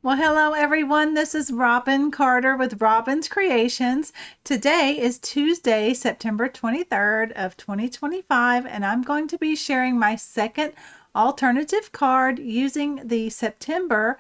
Well, hello everyone. This is Robin Carter with Robin's Creations. Today is Tuesday, September 23rd of 2025, and I'm going to be sharing my second alternative card using the September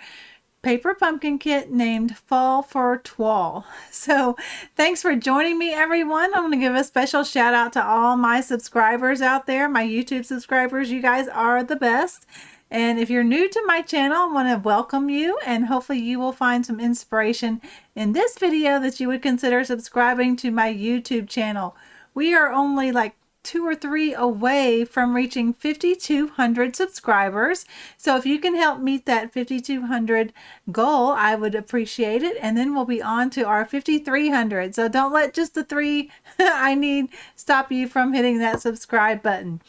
paper pumpkin kit named Fall for Toile. So thanks for joining me, everyone. I'm going to give a special shout out to all my subscribers out there, my YouTube subscribers. You guys are the best. And if you're new to my channel, I want to welcome you, and hopefully you will find some inspiration in this video that you would consider subscribing to my YouTube channel. We are only like 2 or 3 away from reaching 5,200 subscribers. So if you can help meet that 5,200 goal, I would appreciate it. And then we'll be on to our 5,300. So don't let just the 3 I need stop you from hitting that subscribe button.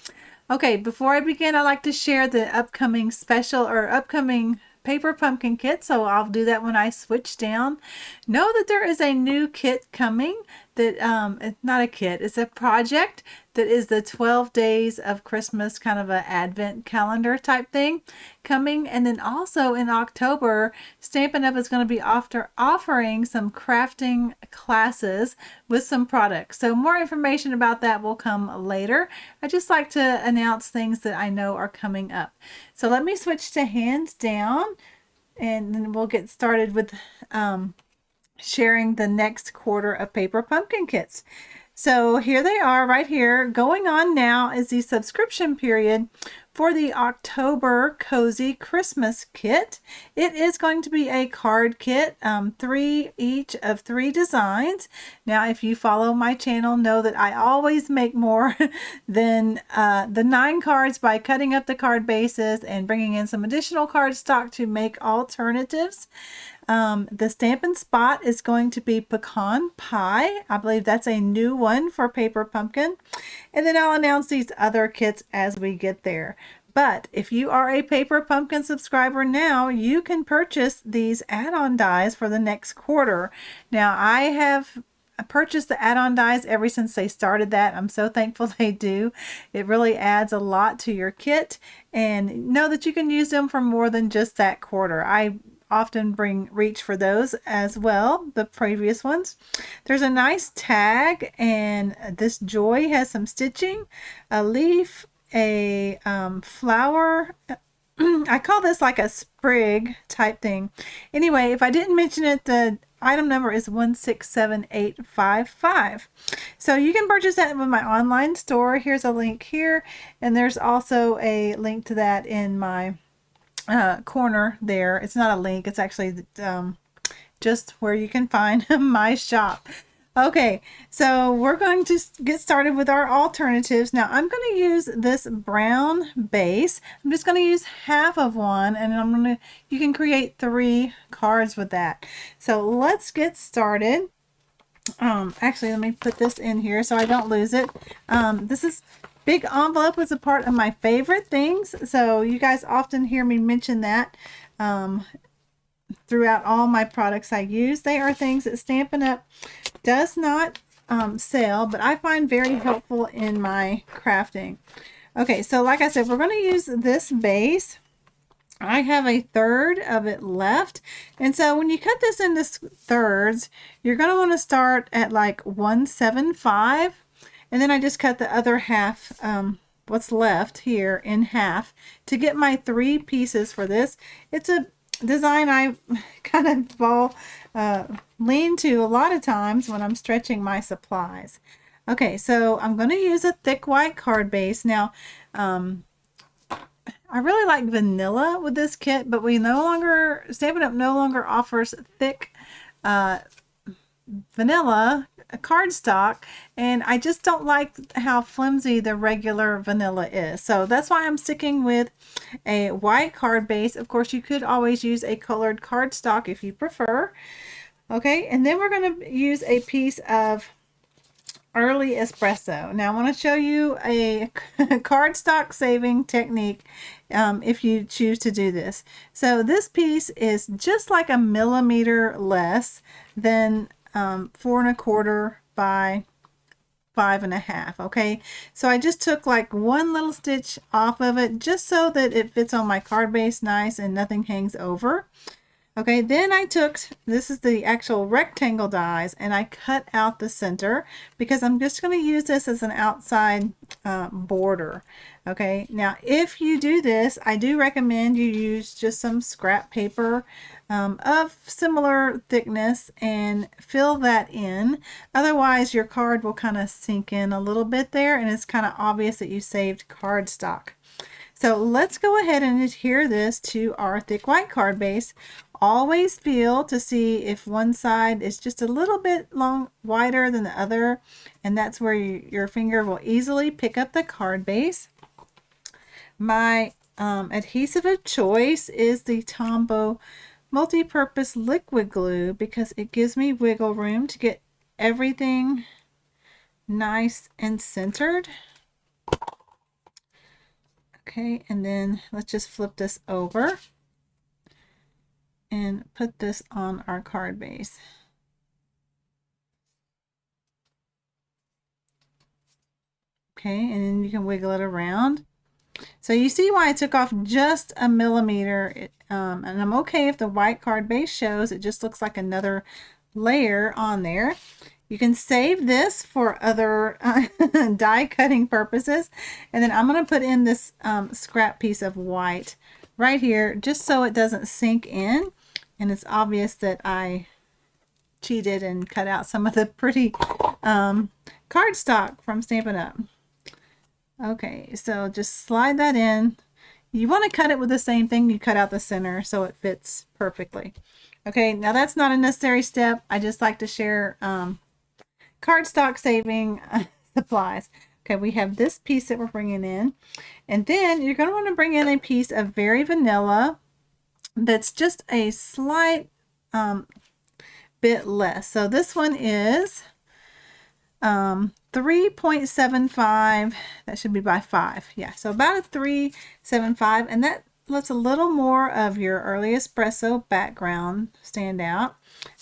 Okay, before I begin, I'd like to share the upcoming special or upcoming paper pumpkin kit, so I'll do that when I switch down. Know that there is a new kit coming that it's not a kit, it's a project that is the 12 days of Christmas, kind of an advent calendar type thing coming. And then also in October, Stampin' Up! Is going to be offering some crafting classes with some products. So more information about that will come later. I just like to announce things that I know are coming up. So let me switch to hands down, and then we'll get started with sharing the next quarter of paper pumpkin kits. So here they are right here. Going on now is the subscription period for the October Cozy Christmas Kit. It is going to be a card kit, 3 each of 3 designs. Now, if you follow my channel, know that I always make more than the 9 cards by cutting up the card bases and bringing in some additional card stock to make alternatives. The Stampin' Spot is going to be Pecan Pie. I believe that's a new one for Paper Pumpkin. And then I'll announce these other kits as we get there. But if you are a Paper Pumpkin subscriber now, you can purchase these add-on dies for the next quarter. Now, I have purchased the add-on dies ever since they started that. I'm so thankful they do. It really adds a lot to your kit, and know that you can use them for more than just that quarter. I often reach for those as well, the previous ones. There's a nice tag, and this joy has some stitching, a leaf, a flower. I call this like a sprig type thing. Anyway, if I didn't mention it, the item number is 167855. So you can purchase that with my online store. Here's a link here, and there's also a link to that in my corner there. It's not a link, it's actually just where you can find my shop. Okay, so we're going to get started with our alternatives. Now I'm going to use this brown base. I'm just going to use half of one, and you can create 3 cards with that. So let's get started. Actually, let me put this in here so I don't lose it. This is big envelope was a part of my favorite things, so you guys often hear me mention that throughout all my products I use. They are things that Stampin' Up! Does not sell, but I find very helpful in my crafting. Okay, so like I said, we're going to use this base. I have a third of it left, and so when you cut this into thirds, you're going to want to start at like 175. And then I just cut the other half, what's left here, in half to get my 3 pieces for this. It's a design I kind of lean to a lot of times when I'm stretching my supplies. Okay, so I'm going to use a thick white card base. Now, I really like vanilla with this kit, but Stampin' Up! No longer offers thick vanilla cardstock, and I just don't like how flimsy the regular vanilla is. So that's why I'm sticking with a white card base. Of course, you could always use a colored cardstock if you prefer. Okay, and then we're going to use a piece of early espresso. Now I want to show you a cardstock saving technique if you choose to do this. So this piece is just like a millimeter less than 4 1/4 by 5 1/2. Okay, so I just took like one little stitch off of it just so that it fits on my card base nice and nothing hangs over. Okay, then I took, this is the actual rectangle dies, and I cut out the center because I'm just going to use this as an outside border. Okay, now if you do this, I do recommend you use just some scrap paper of similar thickness and fill that in. Otherwise, your card will kind of sink in a little bit there, and it's kind of obvious that you saved cardstock. So let's go ahead and adhere this to our thick white card base. Always feel to see if one side is just a little bit wider than the other, and that's where your finger will easily pick up the card base. My adhesive of choice is the Tombow multi-purpose liquid glue because it gives me wiggle room to get everything nice and centered. Okay, and then let's just flip this over and put this on our card base. Okay, and then you can wiggle it around. So you see why I took off just a millimeter, and I'm okay if the white card base shows. It just looks like another layer on there. You can save this for other die cutting purposes. And then I'm going to put in this scrap piece of white right here just so it doesn't sink in. And it's obvious that I cheated and cut out some of the pretty cardstock from Stampin' Up! Okay, so just slide that in. You want to cut it with the same thing you cut out the center so it fits perfectly. Okay, now that's not a necessary step. I just like to share cardstock saving supplies. Okay, we have this piece that we're bringing in. And then you're going to want to bring in a piece of Very Vanilla that's just a slight bit less. So this one is 3.75. That should be by 5. Yeah, so about a 3.75, and that lets a little more of your Early Espresso background stand out.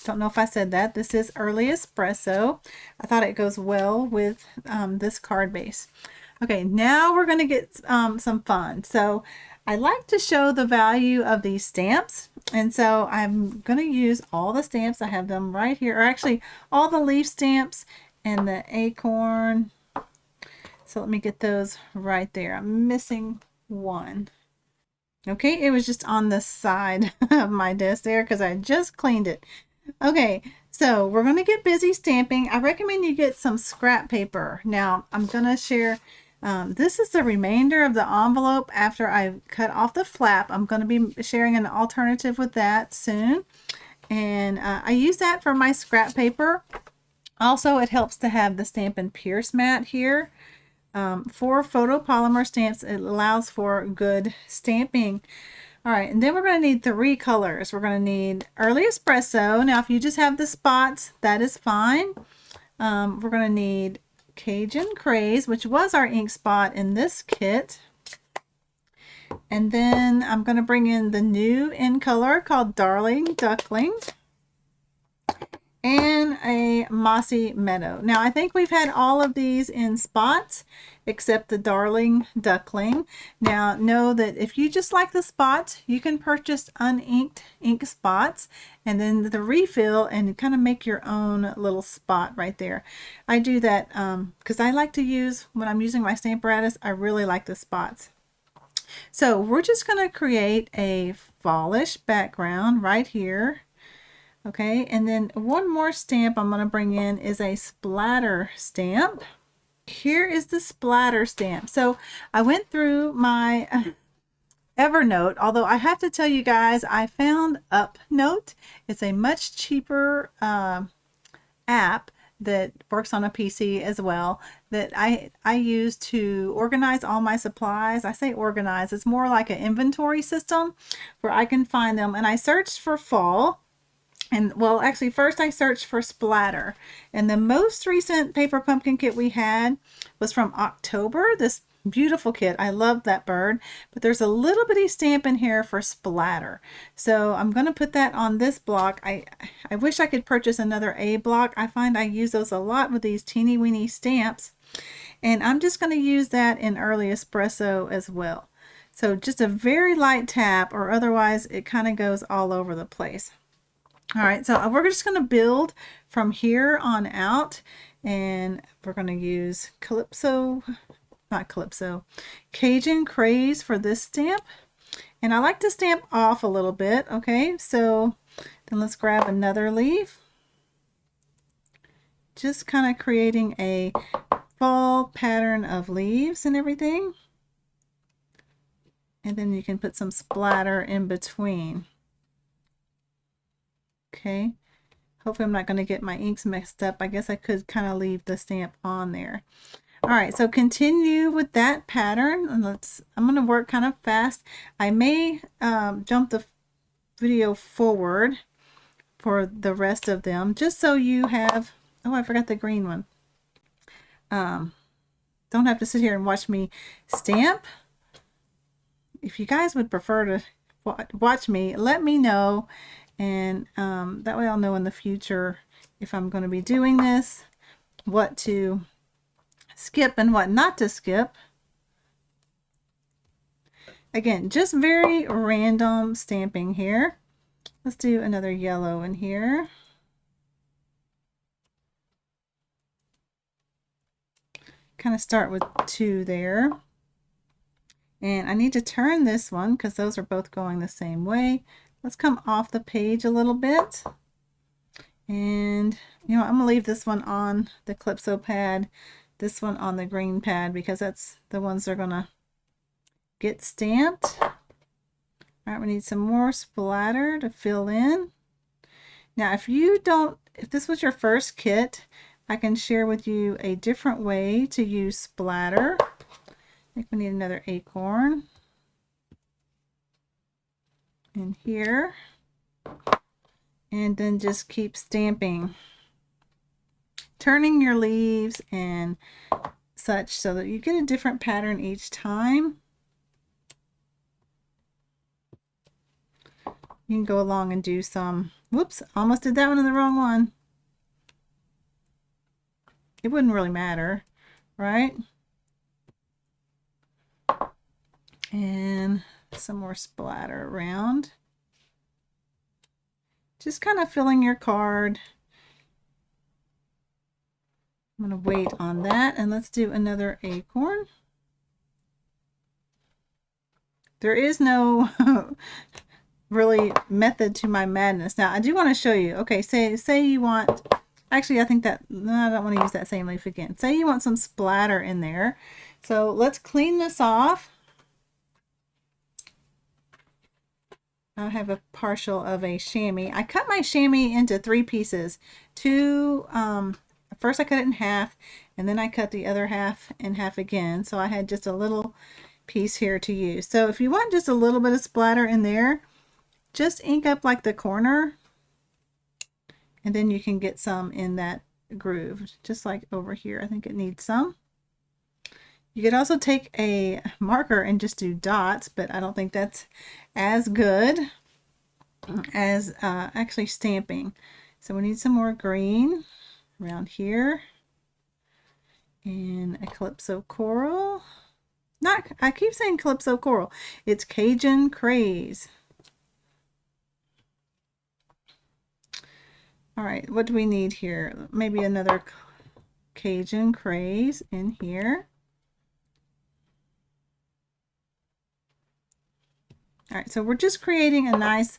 Don't know if I said that. This is Early Espresso. I thought it goes well with this card base. Okay, now we're going to get some fun. So I like to show the value of these stamps, and so I'm going to use all the stamps. I have them right here, or actually all the leaf stamps and the acorn. So let me get those right there. I'm missing one. Okay, it was just on the side of my desk there because I just cleaned it. Okay, so we're going to get busy stamping. I recommend you get some scrap paper. Now, I'm going to share, this is the remainder of the envelope after I cut off the flap. I'm going to be sharing an alternative with that soon. And I use that for my scrap paper. Also, it helps to have the Stampin' Pierce mat here. For photopolymer stamps, it allows for good stamping. All right, and then we're going to need 3 colors. We're going to need Early Espresso. Now, if you just have the spots, that is fine. We're going to need Cajun Craze, which was our ink spot in this kit. And then I'm going to bring in the new in color called Darling Duckling and a Mossy Meadow. Now, I think we've had all of these in spots except the Darling Duckling. Now, know that if you just like the spots, you can purchase uninked ink spots and then the refill and kind of make your own little spot right there. I do that because I like to use, when I'm using my Stamparatus, I really like the spots. So we're just going to create a fallish background right here. Okay, and then one more stamp I'm going to bring in is a splatter stamp. Here is the splatter stamp. So I went through my Evernote, although I have to tell you guys, I found UpNote. It's a much cheaper app that works on a PC as well that I use to organize all my supplies. I say organize, it's more like an inventory system where I can find them. And I searched for fall. And well, actually, first I searched for splatter. And the most recent paper pumpkin kit we had was from October. This beautiful kit. I love that bird. But there's a little bitty stamp in here for splatter. So I'm going to put that on this block. I wish I could purchase another A block. I find I use those a lot with these teeny weeny stamps. And I'm just going to use that in Early Espresso as well. So just a very light tap, or otherwise it kind of goes all over the place. All right, so we're just going to build from here on out, and we're going to use Cajun Craze for this stamp. And I like to stamp off a little bit, okay? So then let's grab another leaf. Just kind of creating a fall pattern of leaves and everything. And then you can put some splatter in between. Okay. Hopefully I'm not going to get my inks mixed up. I guess I could kind of leave the stamp on there. All right, so continue with that pattern, and I'm going to work kind of fast. I may jump the video forward for the rest of them, just so you have, oh, I forgot the green one. Don't have to sit here and watch me stamp. If you guys would prefer to watch me, let me know, and that way I'll know in the future if I'm going to be doing this, what to skip and what not to skip. Again, just very random stamping here. Let's do another yellow in here. Kind of start with 2 there. And I need to turn this one because those are both going the same way. Let's come off the page a little bit. And you know, I'm gonna leave this one on the Calypso pad, this one on the green pad, because that's the ones that are gonna get stamped. All right, we need some more splatter to fill in. Now, if this was your first kit, I can share with you a different way to use splatter. I think we need another acorn in here, and then just keep stamping, turning your leaves and such so that you get a different pattern each time. You can go along and do some, whoops, almost did that one in the wrong one. It wouldn't really matter, right? And some more splatter around. Just kind of filling your card. I'm going to wait on that, and let's do another acorn. There is no really method to my madness. Now, I do want to show you. Okay, say you want, actually, I think that, no, I don't want to use that same leaf again. Say you want some splatter in there. So let's clean this off. I have a partial of a chamois. I cut my chamois into 3 pieces. First I cut it in half, and then I cut the other half in half again. So I had just a little piece here to use. So if you want just a little bit of splatter in there, just ink up like the corner, and then you can get some in that groove, just like over here. I think it needs some. You could also take a marker and just do dots, but I don't think that's as good as actually stamping. So we need some more green around here, and a Calypso Coral. I keep saying Calypso Coral. It's Cajun Craze. All right, what do we need here? Maybe another Cajun Craze in here. All right, so we're just creating a nice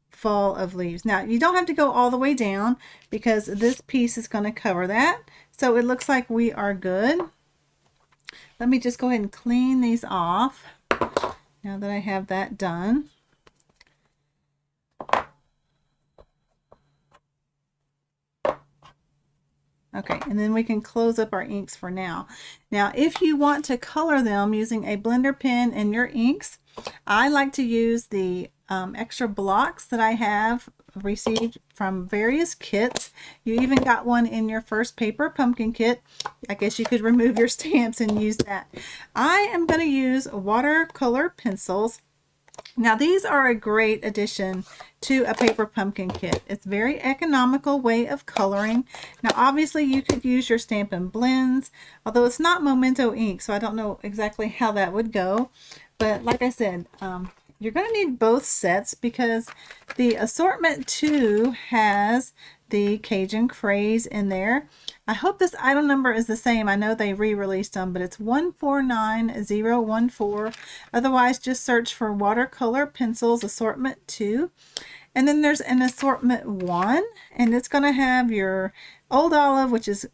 fall of leaves. Now, you don't have to go all the way down because this piece is going to cover that. So it looks like we are good. Let me just go ahead and clean these off now that I have that done. Okay, and then we can close up our inks for now. Now, if you want to color them using a blender pen and your inks, I like to use the extra blocks that I have received from various kits. You even got one in your first paper pumpkin kit. I guess you could remove your stamps and use that. I am going to use watercolor pencils. Now, these are a great addition to a paper pumpkin kit. It's a very economical way of coloring. Now, obviously, you could use your Stampin' Blends, although it's not Memento ink, so I don't know exactly how that would go. But like I said, you're going to need both sets because the assortment 2 has the Cajun Craze in there. I hope this item number is the same. I know they re-released them, but it's 149014. Otherwise, just search for watercolor pencils assortment 2. And then there's an assortment 1, and it's going to have your Old Olive, which is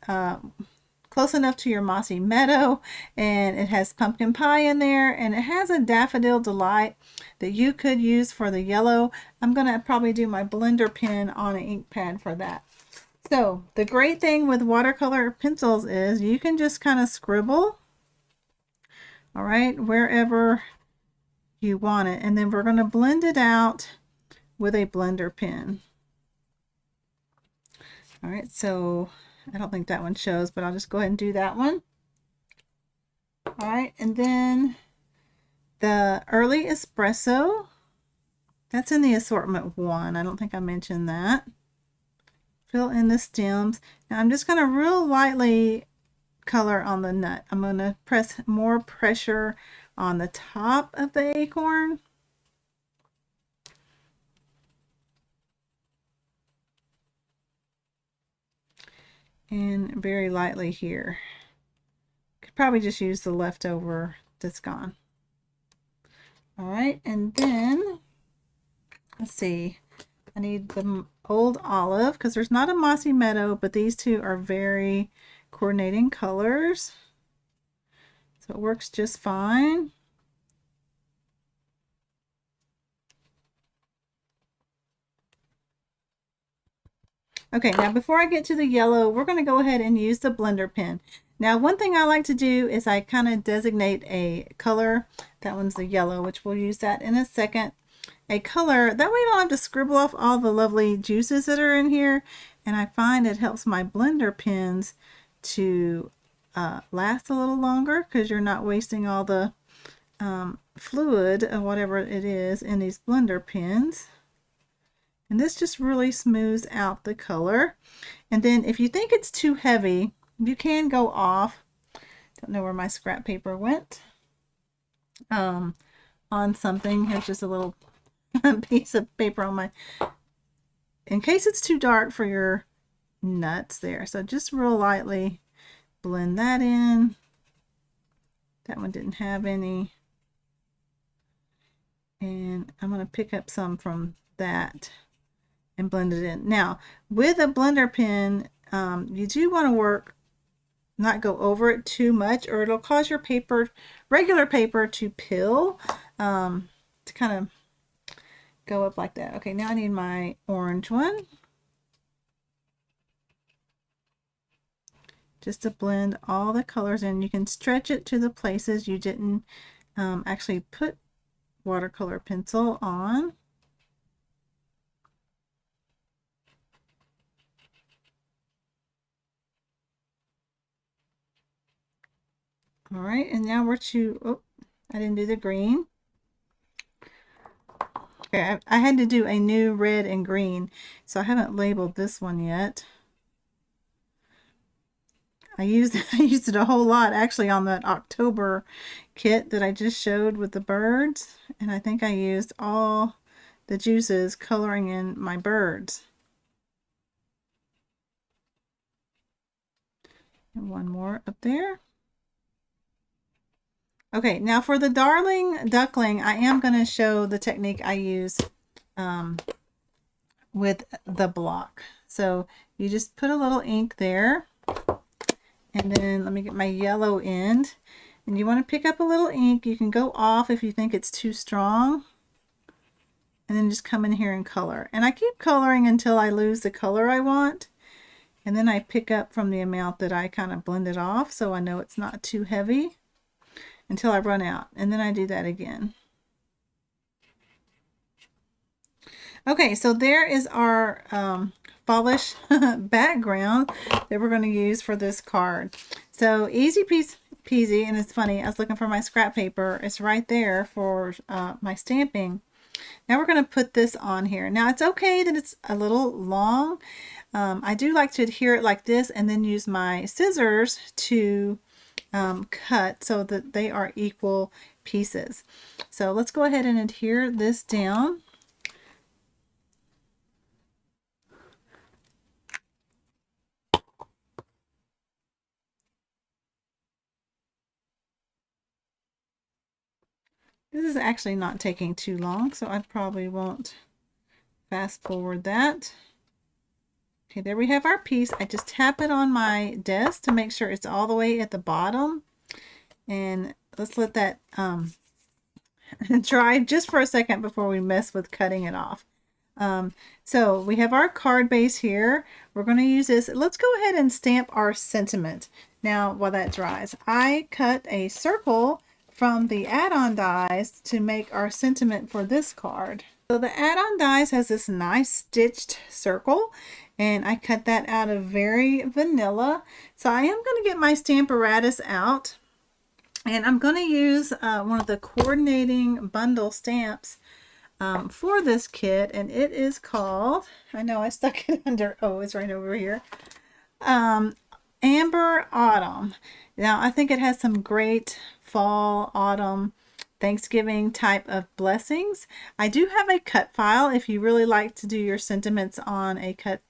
close enough to your Mossy Meadow, and it has pumpkin pie in there, and it has a Daffodil Delight that you could use for the yellow. I'm going to probably do my blender pen on an ink pad for that. So the great thing with watercolor pencils is you can just kind of scribble, all right, wherever you want it, and then we're going to blend it out with a blender pen. All right, so I don't think that one shows, but I'll just go ahead and do that one. All right, and then the Early Espresso, that's in the assortment 1. I don't think I mentioned that. Fill in the stems. Now I'm just going to real lightly color on the nut. I'm going to press more pressure on the top of the acorn. And very lightly here. Could probably just use the leftover that's gone. All right, and then let's see. I need the Old Olive because there's not a Mossy Meadow, but these two are very coordinating colors. So it works just fine. Okay, now before I get to the yellow, we're going to go ahead and use the blender pen. Now, one thing I like to do is I kind of designate a color. That one's the yellow, which we'll use that in a second. A color, that way you don't have to scribble off all the lovely juices that are in here. And I find it helps my blender pens to last a little longer because you're not wasting all the fluid or whatever it is in these blender pens. And this just really smooths out the color. And then if you think it's too heavy, you can go off. Don't know where my scrap paper went. On something. Here's just a little piece of paper on my, in case it's too dark for your nuts there. So just real lightly blend that in. That one didn't have any. And I'm going to pick up some from that and blend it in. Now, with a blender pen, you do want to not go over it too much, or it'll cause your paper, regular paper, to pill, to kind of go up like that. Okay, now I need my orange one. Just to blend all the colors in. You can stretch it to the places you didn't actually put watercolor pencil on. All right, and now we're to, oh, I didn't do the green. Okay, I had to do a new red and green, so I haven't labeled this one yet. I used it a whole lot actually on that October kit that I just showed with the birds, and I think I used all the juices coloring in my birds. And one more up there. Okay, now for the Darling Duckling, I am going to show the technique I use with the block. So you just put a little ink there, and then let me get my yellow end. And you want to pick up a little ink. You can go off if you think it's too strong. And then just come in here and color. And I keep coloring until I lose the color I want. And then I pick up from the amount that I kind of blended off, so I know it's not too heavy, until I run out, and then I do that again. Okay, so there is our fallish background that we're going to use for this card. So easy peasy, and it's funny, I was looking for my scrap paper. It's right there for my stamping. Now we're going to put this on here. Now it's okay that it's a little long. I do like to adhere it like this and then use my scissors to cut so that they are equal pieces. So let's go ahead and adhere this down. This is actually not taking too long, so I probably won't fast forward that. Okay, there we have our piece. I just tap it on my desk to make sure it's all the way at the bottom. And let's let that dry just for a second before we mess with cutting it off. So we have our card base here. We're going to use this. Let's go ahead and stamp our sentiment. Now, while that dries, I cut a circle from the add-on dies to make our sentiment for this card. So the add-on dies has this nice stitched circle, and I cut that out of Very Vanilla. So I am going to get my Stamparatus out, and I'm going to use one of the coordinating bundle stamps for this kit, and it is called, I know I stuck it under, oh, it's right over here, Amber Autumn. Now, I think it has some great fall, autumn, Thanksgiving type of blessings. I do have a cut file if you really like to do your sentiments on a cut,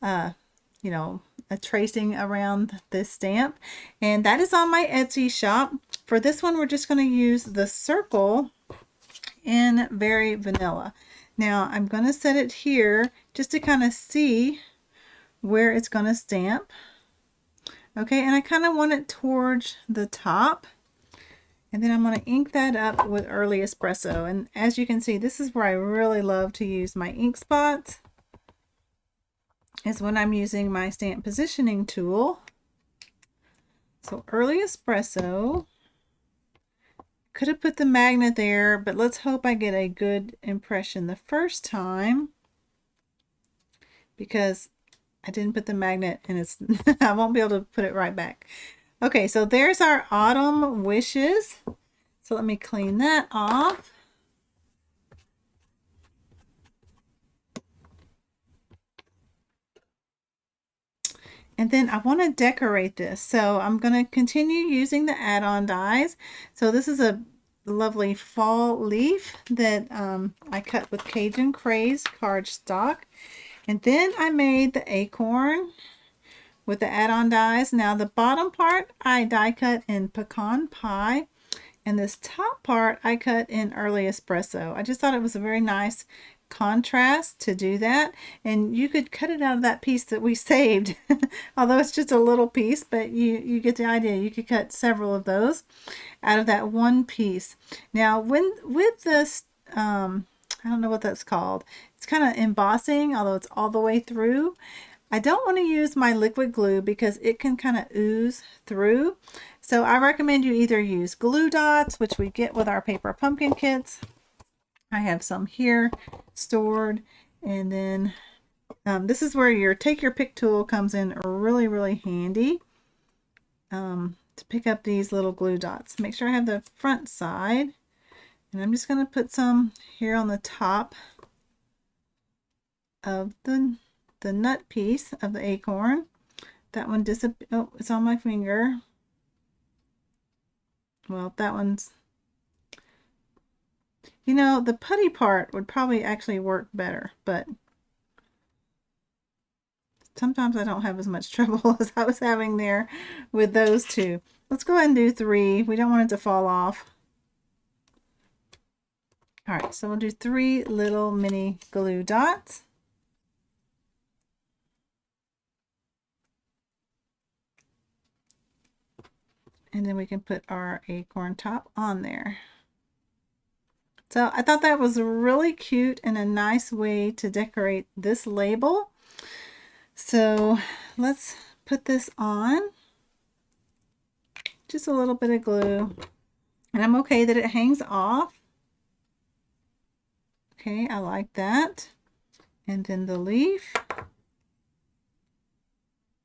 you know, a tracing around this stamp. And that is on my Etsy shop. For this one, we're just going to use the circle in Very Vanilla. Now, I'm going to set it here just to kind of see where it's going to stamp. Okay, and I kind of want it towards the top. And then I'm going to ink that up with Early Espresso. And as you can see, this is where I really love to use my ink spots, is when I'm using my stamp positioning tool. So Early Espresso, could have put the magnet there, but let's hope I get a good impression the first time, because I didn't put the magnet and it's I won't be able to put it right back. Okay, so there's our Autumn Wishes. So let me clean that off. And then I want to decorate this. So I'm going to continue using the add-on dies. So this is a lovely fall leaf that I cut with Cajun Craze cardstock. And then I made the acorn with the add-on dies. Now the bottom part I die cut in Pecan Pie, and this top part I cut in Early Espresso. I just thought it was a very nice contrast to do that, and you could cut it out of that piece that we saved although it's just a little piece, but you get the idea. You could cut several of those out of that one piece. Now with this I don't know what that's called, it's kind of embossing, although it's all the way through. I don't want to use my liquid glue because it can kind of ooze through. So I recommend you either use glue dots, which we get with our paper pumpkin kits. I have some here stored. And then this is where your take your pick tool comes in really, really handy to pick up these little glue dots. Make sure I have the front side. And I'm just going to put some here on the top of the nut piece of the acorn. That one oh, it's on my finger. Well, that one's, you know, the putty part would probably actually work better, but sometimes I don't have as much trouble as I was having there with those two. Let's go ahead and do 3. We don't want it to fall off. All right, so we'll do 3 little mini glue dots. And then we can put our acorn top on there. So I thought that was really cute and a nice way to decorate this label. So let's put this on. Just a little bit of glue. And I'm okay that it hangs off. Okay, I like that. And then the leaf.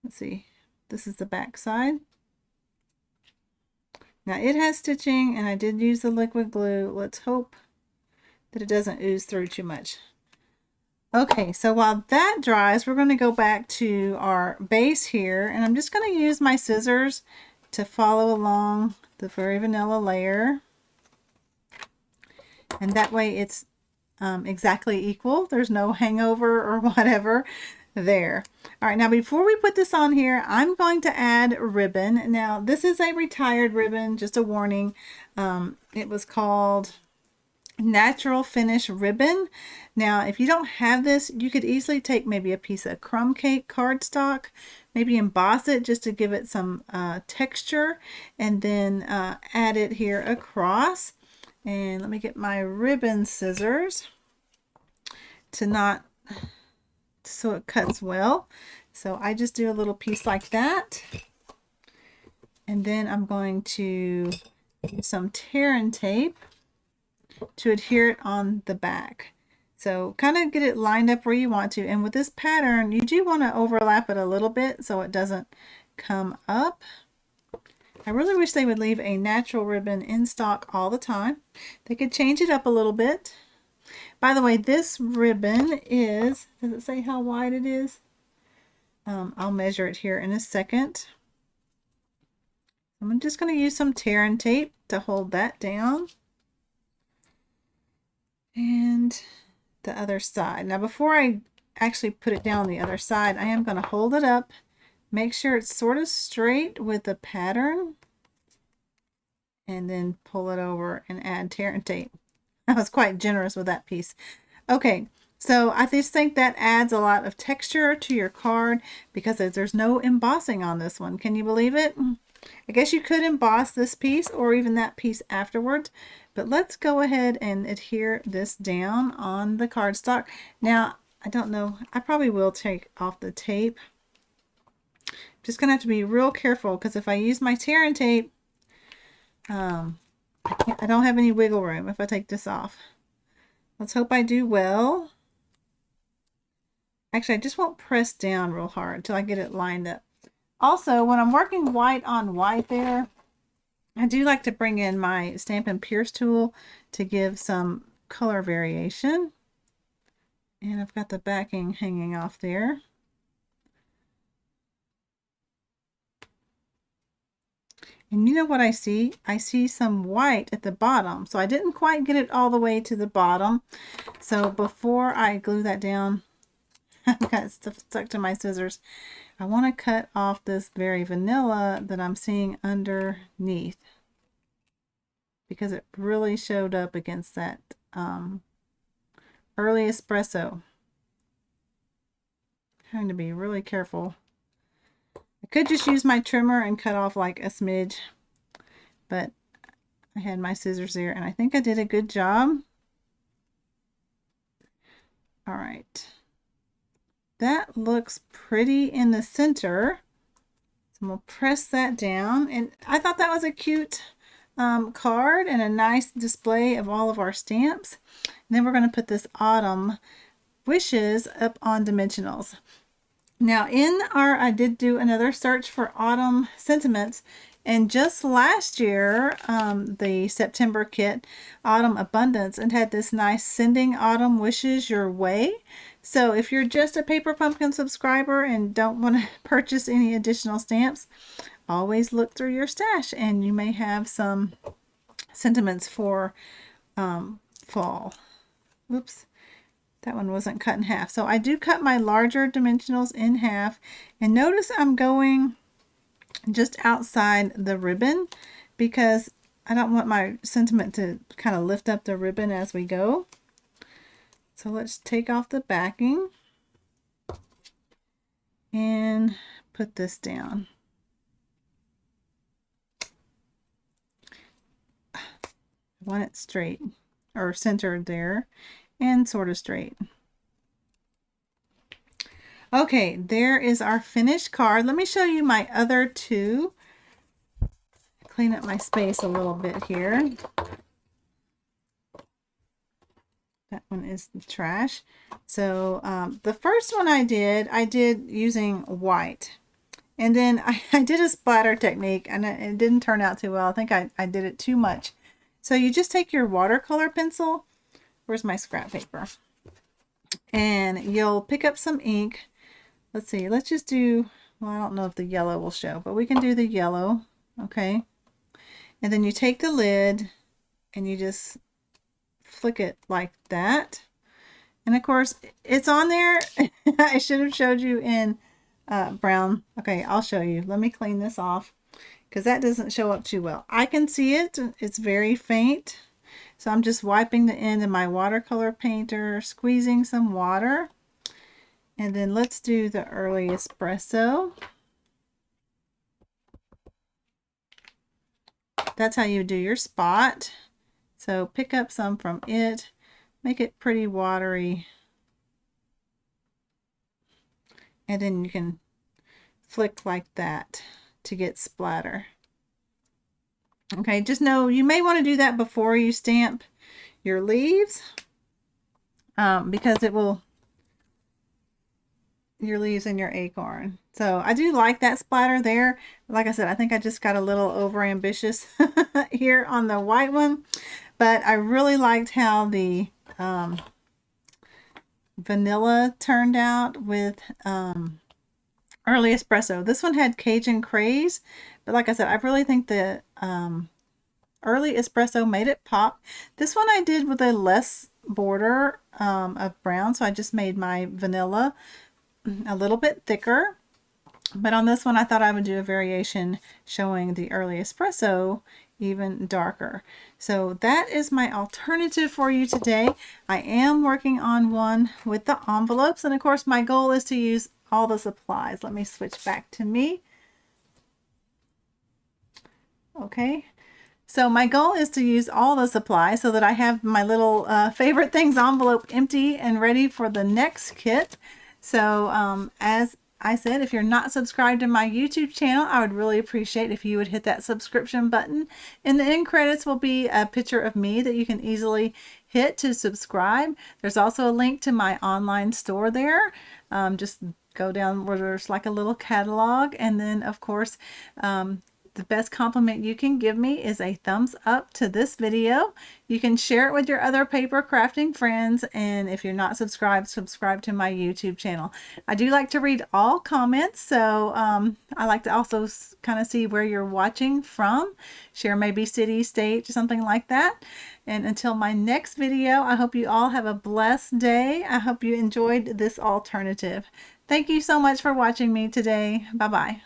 Let's see. This is the back side. Now it has stitching, and I did use the liquid glue. Let's hope that it doesn't ooze through too much. Okay, so while that dries, we're going to go back to our base here, and I'm just going to use my scissors to follow along the very vanilla layer. And that way it's exactly equal. There's no hangover or whatever there. All right, now before we put this on here, I'm going to add ribbon. Now this is a retired ribbon, just a warning. It was called Natural Finish Ribbon. Now if you don't have this, you could easily take maybe a piece of crumb cake cardstock, maybe emboss it just to give it some texture, and then add it here across. And let me get my ribbon scissors so it cuts well. So I just do a little piece like that. And then I'm going to use some tear and tape to adhere it on the back. So kind of get it lined up where you want to. And with this pattern, you do want to overlap it a little bit so it doesn't come up. I really wish they would leave a natural ribbon in stock all the time. They could change it up a little bit. By the way, this ribbon is, does it say how wide it is? I'll measure it here in a second. I'm just going to use some tear and tape to hold that down. And the other side. Now before I actually put it down the other side, I am going to hold it up. Make sure it's sort of straight with the pattern, and then pull it over and add tear and tape. I was quite generous with that piece. Okay, so I just think that adds a lot of texture to your card because there's no embossing on this one. Can you believe it? I guess you could emboss this piece or even that piece afterwards, but let's go ahead and adhere this down on the cardstock. Now, I don't know, I probably will take off the tape. Just gonna have to be real careful because if I use my tear and tape, I don't have any wiggle room if I take this off. Let's hope I do well. Actually, I just won't press down real hard until I get it lined up. Also, when I'm working white on white there, I do like to bring in my Stampin' Pierce tool to give some color variation. And I've got the backing hanging off there. And you know what I see? I see some white at the bottom. So I didn't quite get it all the way to the bottom. So before I glue that down, I've got stuff stuck to my scissors. I want to cut off this very vanilla that I'm seeing underneath, because it really showed up against that early espresso. Trying to be really careful. I could just use my trimmer and cut off like a smidge, but I had my scissors there and I think I did a good job. All right. That looks pretty in the center. So we'll press that down. And I thought that was a cute card and a nice display of all of our stamps. And then we're going to put this autumn wishes up on dimensionals. Now I did do another search for autumn sentiments, and just last year, the September kit, Autumn Abundance, and had this nice Sending Autumn Wishes Your Way. So if you're just a Paper Pumpkin subscriber and don't want to purchase any additional stamps, always look through your stash and you may have some sentiments for fall. Oops. That one wasn't cut in half. So I do cut my larger dimensionals in half. And notice I'm going just outside the ribbon because I don't want my sentiment to kind of lift up the ribbon as we go. So let's take off the backing and put this down. I want it straight or centered there. And sort of straight. Okay, there is our finished card. Let me show you my other two. Clean up my space a little bit here. That one is trash. So the first one I did using white. And then I did a splatter technique and it didn't turn out too well. I think I did it too much. So you just take your watercolor pencil. Where's my scrap paper? And you'll pick up some ink. Let's see, let's just do, well, I don't know if the yellow will show, but we can do the yellow. Okay. And then you take the lid and you just flick it like that. And of course, it's on there. I should have showed you in brown. Okay, I'll show you. Let me clean this off because that doesn't show up too well. I can see it. It's very faint. So I'm just wiping the end of my watercolor painter, squeezing some water. And then let's do the early espresso. That's how you do your spot. So pick up some from it, make it pretty watery. And then you can flick like that to get splatter. Okay, just know you may want to do that before you stamp your leaves because it will, your leaves and your acorn. So I do like that splatter there. Like I said, I think I just got a little over ambitious here on the white one, but I really liked how the vanilla turned out with early espresso. This one had Cajun craze, but like I said, I really think the early espresso made it pop. This one I did with a less border of brown, so I just made my vanilla a little bit thicker. But on this one, I thought I would do a variation showing the early espresso even darker. So that is my alternative for you today. I am working on one with the envelopes, and of course my goal is to use all the supplies. Let me switch back to me. Okay, so my goal is to use all the supplies so that I have my little favorite things envelope empty and ready for the next kit. So as I said, if you're not subscribed to my YouTube channel, I would really appreciate if you would hit that subscription button. In the end credits will be a picture of me that you can easily hit to subscribe. There's also a link to my online store there. Just go down where there's like a little catalog, and then of course the best compliment you can give me is a thumbs up to this video. You can share it with your other paper crafting friends, and if you're not subscribed, subscribe to my YouTube channel. I do like to read all comments, so I like to also kind of see where you're watching from. Share maybe city, state, something like that. And until my next video, I hope you all have a blessed day. I hope you enjoyed this alternative. Thank you so much for watching me today. Bye-bye.